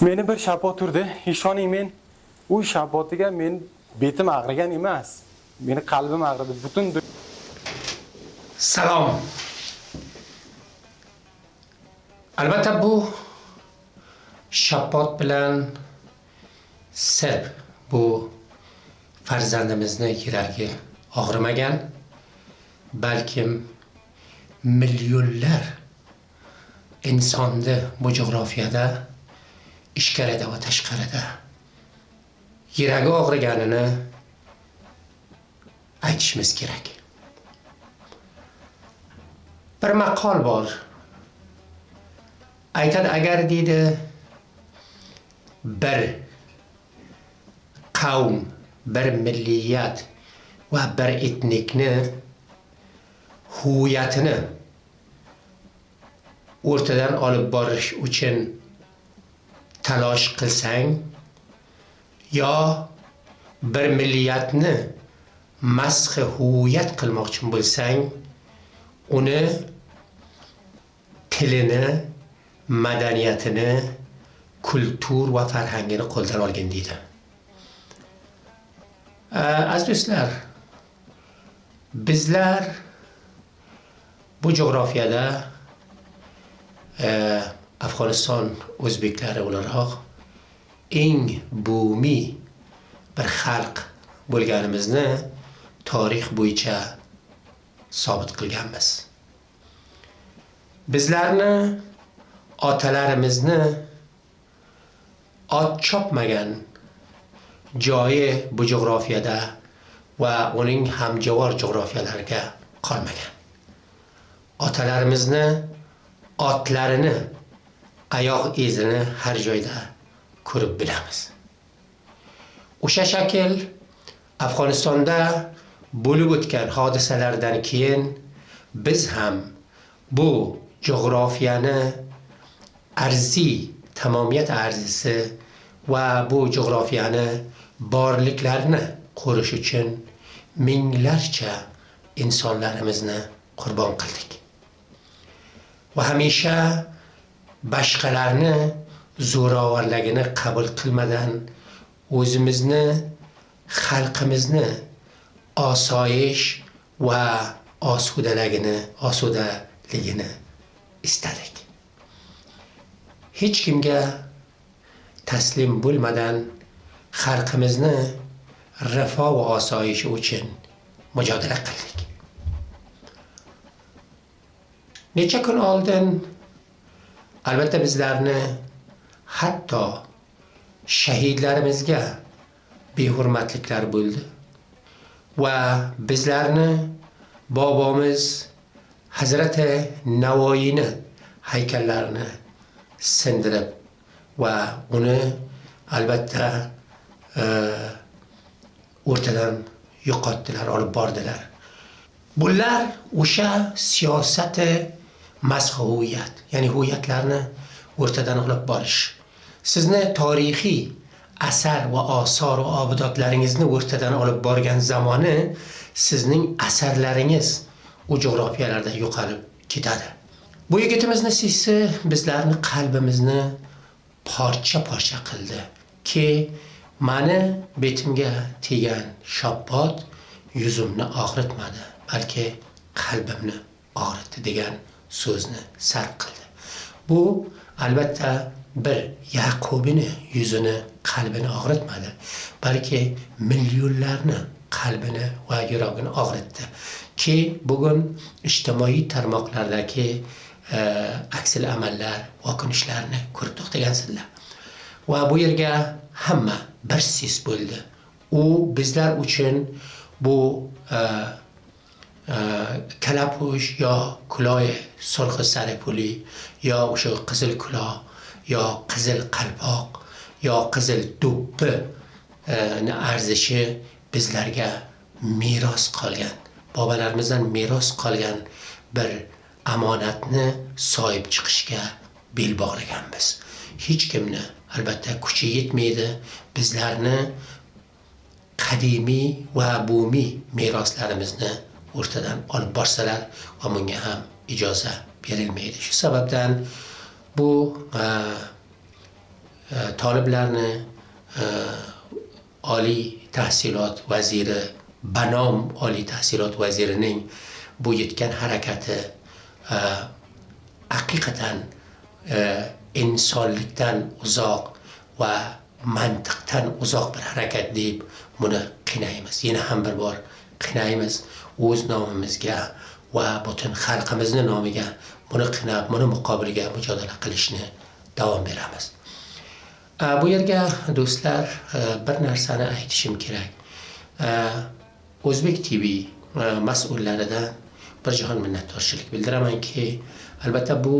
Meni bir shapot turdi. Ishoning men u shapotiga men betim ag'rigan emas. Meni qalbim ag'ridi. Butun Salom. Albatta bu shapot bilan sirb bu farzandimizni yuragi og'rimagan, balkim milyonlar insonni bu jo'grafiyada ichkarida va tashqarida yuragi og'riganini aytishimiz kerak. Bir maqol bor. Aytadi, agar deydi bir qavm, bir milliyat va bir etnikni huviyatini o'rtadan olib borish uchun talosh qilsang, yo bir milliyatni masxi huviyat qilmoqchi bo'lsang, uni tilini, madaniyatini, kultur va farhangini qo'ldan olgin deydi. Aziz do'stlar, bizlar bu jo'grafiyada Afg'oniston o'zbeklari o'laroq eng bumiy bir xalq bo'lganimizni tarix bo'yicha sobit qilganmiz. Bizlarni otalarimizni ot chopmagan joyi bu jo'grafiyada va uning hamjavor jo'grafiyalarga qolmagan. Otalarimizni otlarini, oyoq izini har joyda ko'rib bilamiz. O'sha shakl Afg'onistonda bo'lib o'tgan hodisalardan keyin biz ham bu jo'grafiyani arziy, tamomiyat arzisi va bu jo'grafiyani borliklarini qo'rish uchun minglarcha insonlarimizni qurbon qildik. Va hamisha boshqalarni zo'ravonligini qabul qilmadan o'zimizni, xalqimizni osoyish va osudaligini istadik. Hech kimga taslim bo'lmadan xalqimizni rifo va osoyishi uchun mujodala qildik. Necha kun oldin albatta bizlarni hatto shahidlarimizga behurmatliklar bo'ldi va bizlarni bobomiz Hazrati Navoiyni haykallarini sindirib va uni albatta o'rtadan yo'qotdilar, olib bordilar. Bular o'sha siyosati masxi huviyat, ya'ni huviyatlarni o'rtadan olib borish. Sizni tarixiy asar va osor va obidotlaringizni o'rtadan olib borgan zamoni sizning asarlaringiz u jo'grafiyalarda yo'qolib ketadi. Bu yigitimizni sisi bizlarni qalbimizni parcha-parcha qildi ki mani betimga tegan shapot yuzimni og'ritmadi, balki qalbimni og'ritdi degan so'zni sarf qildi. Bu albatta bir Yaqubini yuzini, qalbini og'ritmadi, balki milyonlarni qalbini va yuragini og'ritdi. Ki bugun ijtimoiy tarmoqlardagi aksil amallar va kunishlarni ko'rib to'xtagansizlar. Va bu yerga hamma bir sis bo'ldi. U bizlar uchun bu kalapush yo kuloy surxi saripuli yo o'sha qizil kulo yo qizil qalpoq yo qizil do'ppi arzishi bizlarga meros qolgan, bobolarimizdan meros qolgan bir amonatni sohib chiqishga bel bog'laganmiz. Hech kimni albatta kuchi yetmaydi bizlarni qadimiy va bumiy meroslarimizni o'rtadan olib borsalar va bunga ham ijozat berilmaydi. Shu sababdan bu toliblarni oliy tahsilot vaziri banom oliy tahsilot vazirining bu yetgan harakati haqiqatan insonlikdan uzoq va mantiqdan uzoq bir harakat deb buni qinaymiz. Yana ham bir bor qinaymiz. O'z nomimizga va butun xalqimizni nomiga buni qinab, buni muqobiliga mujodala qilishni davom beramiz. Bu yerga do'stlar bir narsani aytishim kerak. O'zbek TV mas'ullaridan bir jahon minnatdorchilik bildiramanki, albatta bu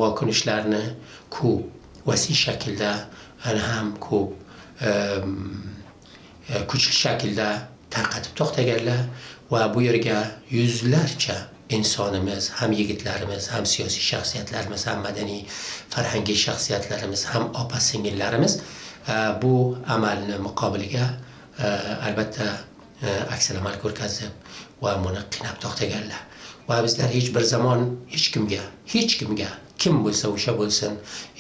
voqinishlarni ko'p vasiy shaklda ham ko'p kuchli shaklda tarqatib to'xtaganlar va bu yerga yuzlarcha insonimiz, ham yigitlarimiz, ham siyosiy shaxsiyatlarimiz, ham madaniy farhangiy shaxsiyatlarimiz, ham opa-singillarimiz bu amalni muqobiliga albatta aks amal ko'rsatib va buni qinab to'xtaganlar. Va bizlar hech bir zamon hech kimga kim bo'lsa o'sha bo'lsin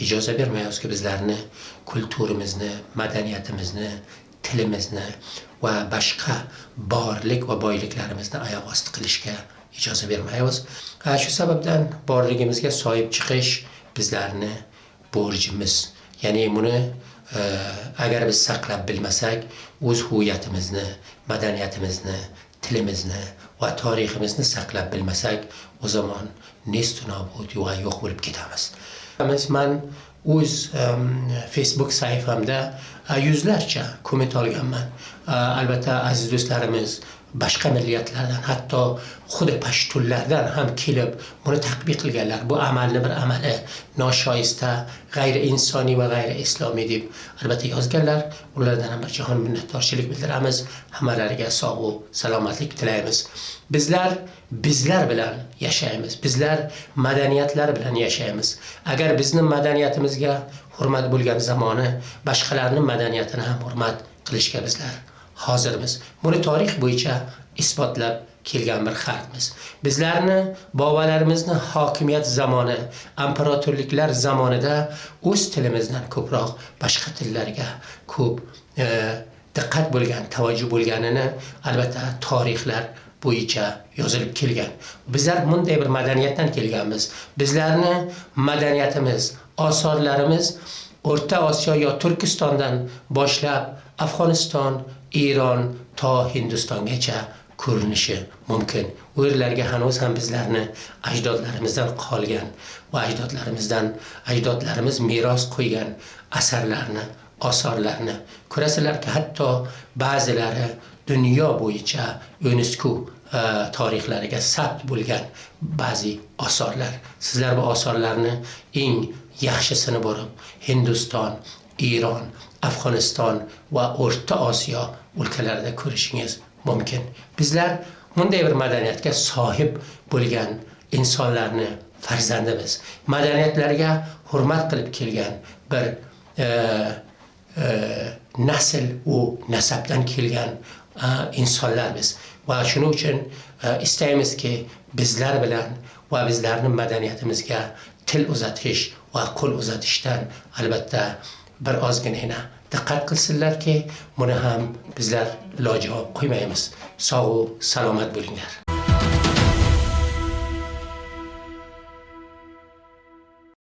ijozat bermayapmizki bizlarni kulturimizni, madaniyatimizni, tilimizni va boshqa borlik va boyliklarimizni oyoq osti qilishga ijozat bermaymiz. Shu sababdan borligimizga soyib chiqish bizlarni borcimiz. Ya'ni buni agar biz saqlab bilmasak, o'z huviyatimizni, madaniyatimizni, tilimizni va tariximizni saqlab bilmasak, o zaman nestu nobud va yo'q bo'lib ketamiz. Men o'z Facebook sahifamda yuzlarcha komment olganman. Albatta aziz do'stlarimiz boshqa millatlardan, hatto xuddi pashtunlardan ham kelib buni tatbiq qilganlar. Bu amalni bir amali noshoista, g'ayri insoniy va g'ayri islomiy deb albatta yozganlar. Ulardan ham bir jahon minnatdorchilik bildiramiz. Hammalariga sog' salomatlik tilaymiz. Bizlar bilan yashaymiz. Bizlar madaniyatlar bilan yashaymiz. Agar bizning madaniyatimizga hurmat bo'lgan zamoni, boshqalarning madaniyatini ham hurmat qilishga bizlar hozirmiz. Buni tarix bo'yicha isbotlab kelgan bir xalqmiz. Bizlarni bobolarimizni hokimiyat zamoni, imperatorliklar zamonida o'z tilimizdan ko'proq boshqa tillarga ko'p diqqat bo'lgan, tavajjuh bo'lganini albatta tarixlar bo'yicha yozilib kelgan. Bizlar bunday bir madaniyatdan kelganmiz. Bizlarni madaniyatimiz, osorlarimiz O'rta Osiyo yo Turkistondan boshlab Afg'oniston, Eron to Hindistongacha ko'rinishi mumkin. U yerlarga hanuz ham bizlarni ajdodlarimizdan qolgan va ajdodlarimiz meros qo'ygan asarlarni, osorlarni ko'rasizlarki, hatto ba'zilari dunyo bo'yicha UNESCO tarixlariga sabt bo'lgan ba'zi osorlar. Sizlar bu osorlarni eng yaxshisini borib Hindiston, Eron, Afg'oniston va O'rta Osiyo o'lkalarida ko'rishingiz mumkin. Bizlar bunday bir madaniyatga sohib bo'lgan insonlarni farzandimiz. Madaniyatlarga hurmat qilib kelgan bir nasl u nasabdan kelgan insonlar biz. Va shuning uchun istaymizki bizlar bilan va bizlarning madaniyatimizga til uzatish va qo'l uzatishdan albatta bir ozgina diqqat qilsinlarki, buni ham bizlar lojavob qo'ymaymiz. Sog' salomat bo'linglar.